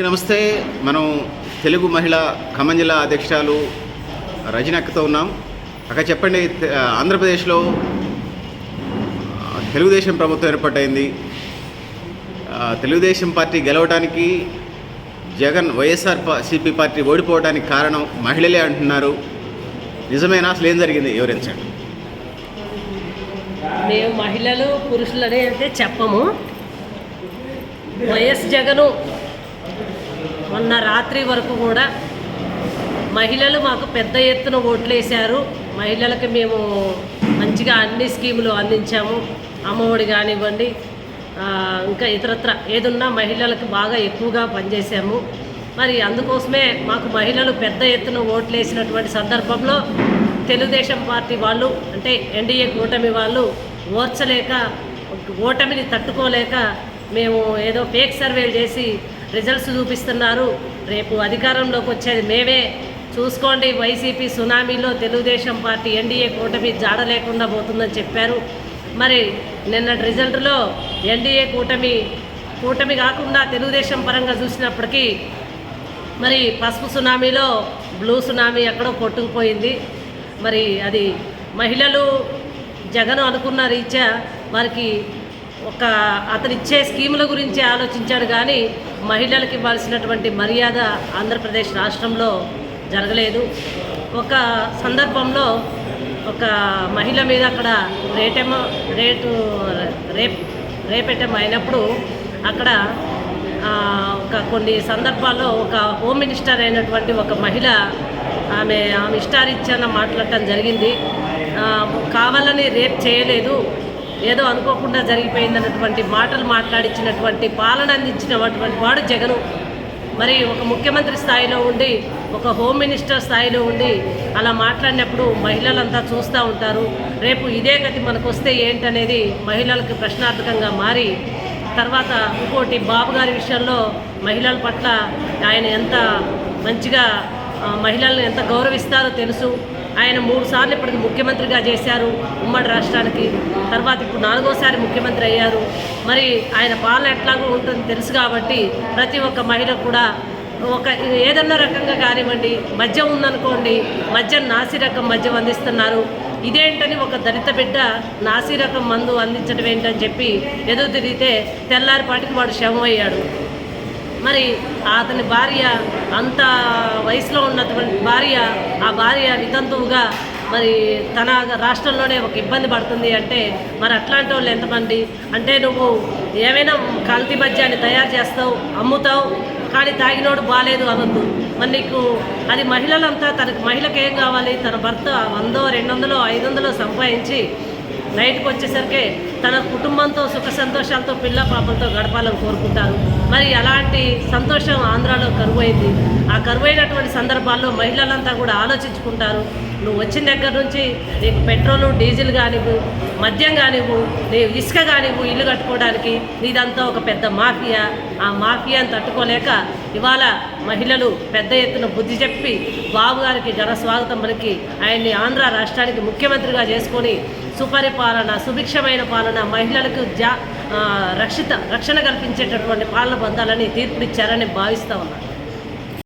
నమస్తే. మనం తెలుగు మహిళ ఖమ్మం జిల్లా అధ్యక్షురాలు రజనక్కతో ఉన్నాం. అక్కడ చెప్పండి, ఆంధ్రప్రదేశ్లో తెలుగుదేశం ప్రభుత్వం ఏర్పాటైంది. తెలుగుదేశం పార్టీ గెలవడానికి జగన్ వైఎస్ఆర్సీపీ పార్టీ ఓడిపోవడానికి కారణం మహిళలే అంటున్నారు. నిజమేనా? అసలు ఏం జరిగింది వివరించండి. మేము మహిళలు పురుషులనే అయితే చెప్పము. వైఎస్ జగను మొన్న రాత్రి వరకు కూడా మహిళలు మాకు పెద్ద ఎత్తున ఓట్లేశారు. మహిళలకు మేము మంచిగా అన్ని స్కీములు అందించాము. అమ్మఒడి కానివ్వండి, ఇంకా ఇతరత్ర ఏదున్నా మహిళలకు బాగా ఎక్కువగా పనిచేసాము. మరి అందుకోసమే మాకు మహిళలు పెద్ద ఎత్తున ఓట్లేసినటువంటి సందర్భంలో తెలుగుదేశం పార్టీ వాళ్ళు, అంటే ఎన్డీఏ కూటమి వాళ్ళు ఓర్చలేక, ఓటమిని తట్టుకోలేక మేము ఏదో ఫేక్ సర్వేలు చేసి రిజల్ట్స్ చూపిస్తున్నారు, రేపు అధికారంలోకి వచ్చేది మేమే, చూసుకోండి వైసీపీ సునామీలో తెలుగుదేశం పార్టీ ఎన్డీఏ కూటమి జాడ లేకుండా పోతుందని చెప్పారు. మరి నిన్నటి రిజల్ట్లో ఎన్డీఏ కూటమి కాకుండా తెలుగుదేశం పరంగా చూసినప్పటికీ మరి పసుపు సునామీలో బ్లూ సునామీ ఎక్కడో కొట్టుకుపోయింది. మరి అది మహిళలు జగన్ అనుకున్న రీత్యా వారికి అతనిచ్చే స్కీముల గురించి ఆలోచించాడు, కానీ మహిళలకు ఇవ్వాల్సినటువంటి మర్యాద ఆంధ్రప్రదేశ్ రాష్ట్రంలో జరగలేదు. ఒక సందర్భంలో ఒక మహిళ మీద అక్కడ రేపెట్టం అయినప్పుడు అక్కడ కొన్ని సందర్భాల్లో ఒక హోమ్ మినిస్టర్ అయినటువంటి ఒక మహిళ ఆమె ఇష్టారీత్యాన మాట్లాడటం జరిగింది. కావాలని రేప్ చేయలేదు, ఏదో అనుకోకుండా జరిగిపోయిందన్నటువంటి మాటలు మాట్లాడించినటువంటి పాలన అందించినటువంటి వాడు జగను. మరి ఒక ముఖ్యమంత్రి స్థాయిలో ఉండి, ఒక హోమ్ మినిస్టర్ స్థాయిలో ఉండి అలా మాట్లాడినప్పుడు మహిళలంతా చూస్తూ ఉంటారు. రేపు ఇదే గతి మనకు వస్తే ఏంటనేది మహిళలకు ప్రశ్నార్థకంగా మారి, తర్వాత ఇంకోటి బాబు గారి విషయంలో మహిళల పట్ల ఆయన ఎంత మంచిగా మహిళలను ఎంత గౌరవిస్తారో తెలుసు. ఆయన 3 సార్లు ఇప్పటికి ముఖ్యమంత్రిగా చేశారు ఉమ్మడి రాష్ట్రానికి. తర్వాత ఇప్పుడు 4వ ముఖ్యమంత్రి అయ్యారు. మరి ఆయన పాలన ఎట్లాగో ఉంటుంది తెలుసు కాబట్టి ప్రతి ఒక్క మహిళ కూడా ఏదన్నా రకంగా కానివ్వండి, మద్యం ఉందనుకోండి, మద్యం నాసి రకం మద్యం అందిస్తున్నారు, ఇదేంటని ఒక దళిత బిడ్డ నాసి రకం మందు అందించడం ఏంటని చెప్పి ఎదురు తిరిగితే తెల్లారిపాటికి వాడు శవం అయ్యాడు. మరి అతని భార్య, అంత వయసులో ఉన్నటువంటి భార్య, ఆ భార్య వితంతువుగా మరి తన రాష్ట్రంలోనే ఒక ఇబ్బంది పడుతుంది అంటే మరి అట్లాంటి వాళ్ళు ఎంతమంది? అంటే నువ్వు ఏమైనా కల్తీ మద్యాన్ని తయారు చేస్తావు, అమ్ముతావు, కానీ తాగినోడు బాలేదు అనొద్దు. మరి నీకు అది మహిళలంతా మహిళకి ఏం కావాలి? తన భర్త 100, 200, 500 సంపాదించి నైట్కి వచ్చేసరికి తన కుటుంబంతో సుఖ సంతోషాలతో పిల్ల పాపలతో గడపాలని కోరుకుంటారు. మరి అలాంటి సంతోషం ఆంధ్రాలో కరువైంది. ఆ కరువైనటువంటి సందర్భాల్లో మహిళలంతా కూడా ఆలోచించుకుంటారు. నువ్వు వచ్చిన దగ్గర నుంచి నీకు పెట్రోలు, డీజిల్ కానివ్వు, మద్యం కానివ్వు, నీ ఇసుక కానివ్వు, ఇల్లు కట్టుకోవడానికి నీదంతా ఒక పెద్ద మాఫియా. ఆ మాఫియాని తట్టుకోలేక ఇవాళ మహిళలు పెద్ద ఎత్తున బుద్ధి చెప్పి బాబు గారికి ఘన స్వాగతం పలికి ఆయన్ని ఆంధ్ర రాష్ట్రానికి ముఖ్యమంత్రిగా చేసుకొని సుపరిపాలన, సుభిక్షమైన పాలన, మహిళలకు రక్షణ కల్పించేటటువంటి పాలన పొందాలని తీర్పునిచ్చారని భావిస్తూ ఉన్నారు.